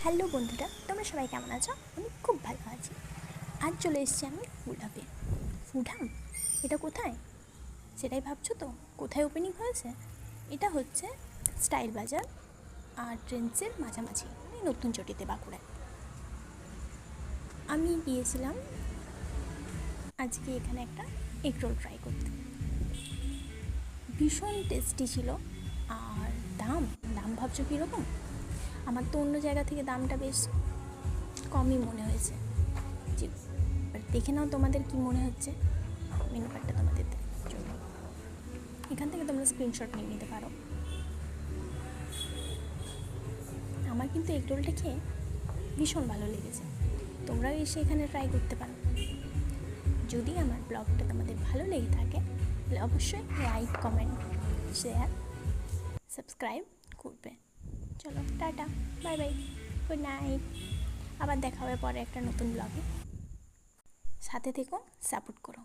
Hello বন্ধুরা, তোমরা সবাই কেমন আছো? আমি খুব ভালো আছি। আজ চলে এসেছি আমি ফুডহাবে। ফুডহাব এটা কোথায় সেটাই ভাবছো তো? কোথায় ওপেনিং হয়েছে? এটা হচ্ছে স্টাইল বাজার আর ট্রেন্ডসের মাঝামাঝি, মানে নতুন চটিতে, বাঁকুড়ায়। আমি গিয়েছিলাম আজকে এখানে একটা এগ রোল ট্রাই করতে। ভীষণ টেস্টি ছিল। আর দাম দাম ভাবছো কীরকম? আমার তো অন্য জায়গা থেকে দামটা বেশ কমই মনে হয়েছে। যে এবার দেখে নাও তোমাদের কি মনে হচ্ছে। মেনু কার্ডটা তোমাদের জন্য এখান থেকে তোমরা স্ক্রিনশট নিয়ে নিতে পারো। আমার কিন্তু এগ রোলটা খেয়ে ভীষণ ভালো লেগেছে। তোমরাও এসে এখানে ট্রাই করতে পারো। যদি আমার ব্লগটা তোমাদের ভালো লেগে থাকে তাহলে অবশ্যই লাইক, কমেন্ট, শেয়ার, সাবস্ক্রাইব করবে। চলো, tata, bye bye, good night. আবার দেখা হবে পরে একটা নতুন ব্লগে। সাথে থেকো, সাপোর্ট করো।